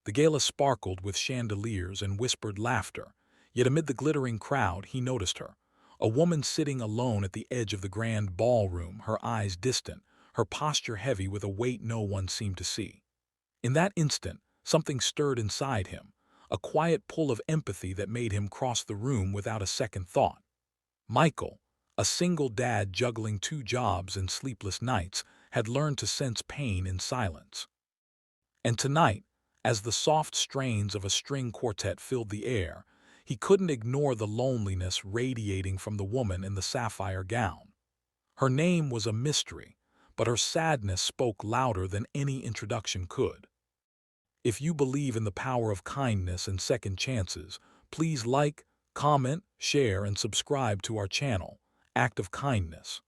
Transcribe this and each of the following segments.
The gala sparkled with chandeliers and whispered laughter, yet amid the glittering crowd he noticed her. A woman sitting alone at the edge of the grand ballroom, her eyes distant, her posture heavy with a weight no one seemed to see. In that instant, something stirred inside him, a quiet pull of empathy that made him cross the room without a second thought. Michael, a single dad juggling two jobs and sleepless nights, had learned to sense pain in silence. And tonight, as the soft strains of a string quartet filled the air, he couldn't ignore the loneliness radiating from the woman in the sapphire gown. Her name was a mystery, but her sadness spoke louder than any introduction could. If you believe in the power of kindness and second chances, please like, comment, share, and subscribe to our channel, Act of Kindness.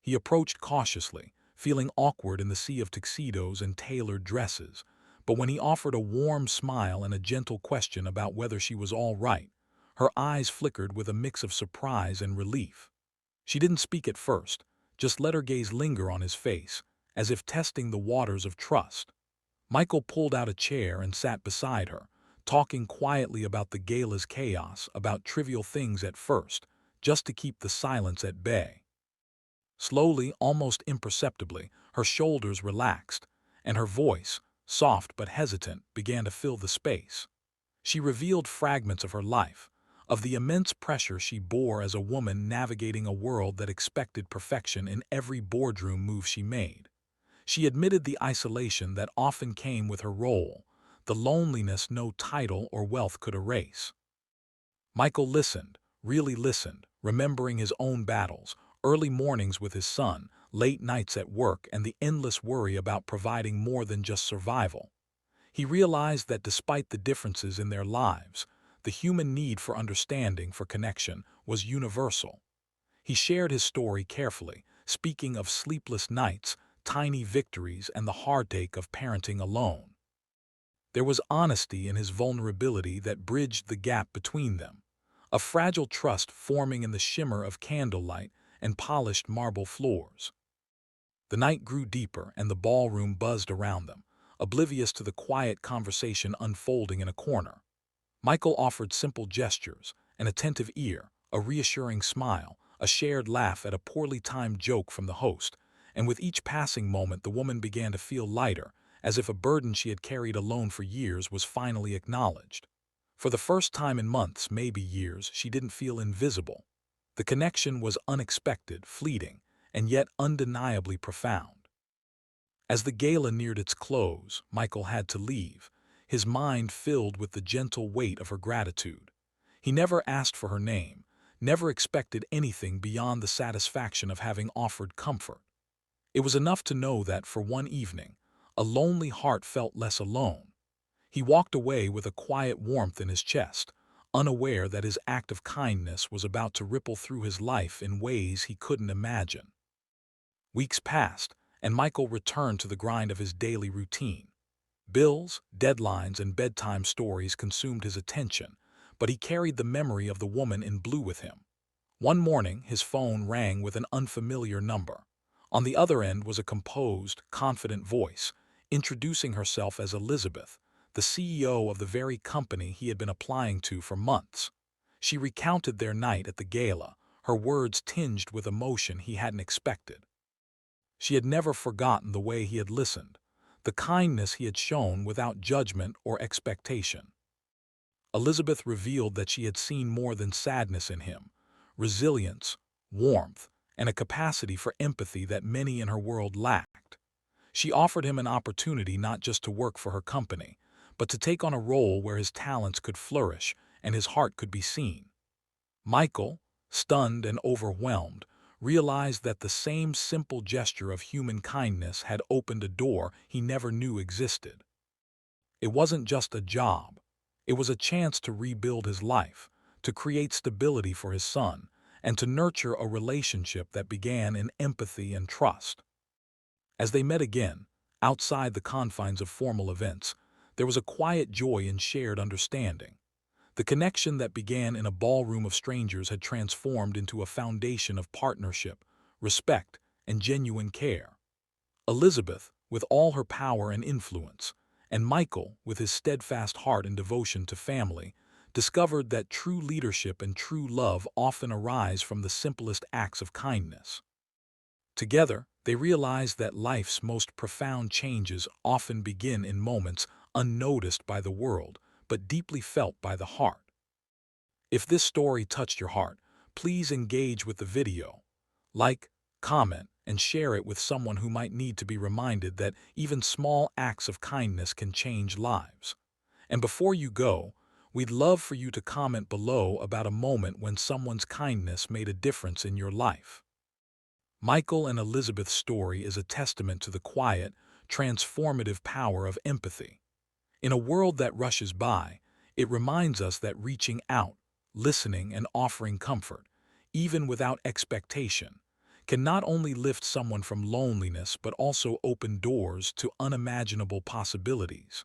He approached cautiously, feeling awkward in the sea of tuxedos and tailored dresses, but when he offered a warm smile and a gentle question about whether she was all right, her eyes flickered with a mix of surprise and relief. She didn't speak at first, just let her gaze linger on his face, as if testing the waters of trust. Michael pulled out a chair and sat beside her, talking quietly about the gala's chaos, about trivial things at first, just to keep the silence at bay. Slowly, almost imperceptibly, her shoulders relaxed, and her voice, soft but hesitant, began to fill the space. She revealed fragments of her life, of the immense pressure she bore as a woman navigating a world that expected perfection in every boardroom move she made. She admitted the isolation that often came with her role, the loneliness no title or wealth could erase. Michael listened, really listened, remembering his own battles, early mornings with his son, late nights at work, and the endless worry about providing more than just survival. He realized that despite the differences in their lives, the human need for understanding, for connection, was universal. He shared his story carefully, speaking of sleepless nights, tiny victories, and the heartache of parenting alone. There was honesty in his vulnerability that bridged the gap between them, a fragile trust forming in the shimmer of candlelight and polished marble floors. The night grew deeper and the ballroom buzzed around them, oblivious to the quiet conversation unfolding in a corner. Michael offered simple gestures, an attentive ear, a reassuring smile, a shared laugh at a poorly timed joke from the host, and with each passing moment the woman began to feel lighter, as if a burden she had carried alone for years was finally acknowledged. For the first time in months, maybe years, she didn't feel invisible. The connection was unexpected, fleeting, and yet undeniably profound. As the gala neared its close, Michael had to leave, his mind filled with the gentle weight of her gratitude. He never asked for her name, never expected anything beyond the satisfaction of having offered comfort. It was enough to know that for one evening, a lonely heart felt less alone. He walked away with a quiet warmth in his chest, unaware that his act of kindness was about to ripple through his life in ways he couldn't imagine. Weeks passed, and Michael returned to the grind of his daily routine. Bills, deadlines, and bedtime stories consumed his attention, but he carried the memory of the woman in blue with him. One morning, his phone rang with an unfamiliar number. On the other end was a composed, confident voice, introducing herself as Elizabeth, the CEO of the very company he had been applying to for months. She recounted their night at the gala, her words tinged with emotion he hadn't expected. She had never forgotten the way he had listened, the kindness he had shown without judgment or expectation. Elizabeth revealed that she had seen more than sadness in him, resilience, warmth, and a capacity for empathy that many in her world lacked. She offered him an opportunity not just to work for her company, but to take on a role where his talents could flourish and his heart could be seen. Michael, stunned and overwhelmed, realized that the same simple gesture of human kindness had opened a door he never knew existed. It wasn't just a job. It was a chance to rebuild his life, to create stability for his son, and to nurture a relationship that began in empathy and trust. As they met again, outside the confines of formal events, there was a quiet joy in shared understanding. The connection that began in a ballroom of strangers had transformed into a foundation of partnership, respect, and genuine care. Elizabeth, with all her power and influence, And Michael, with his steadfast heart and devotion to family, discovered that true leadership and true love often arise from the simplest acts of kindness. Together, they realized that life's most profound changes often begin in moments unnoticed by the world, but deeply felt by the heart. If this story touched your heart, please engage with the video. Like, comment, and share it with someone who might need to be reminded that even small acts of kindness can change lives. And before you go, we'd love for you to comment below about a moment when someone's kindness made a difference in your life. Michael and Elizabeth's story is a testament to the quiet, transformative power of empathy. In a world that rushes by, it reminds us that reaching out, listening, and offering comfort, even without expectation, can not only lift someone from loneliness but also open doors to unimaginable possibilities.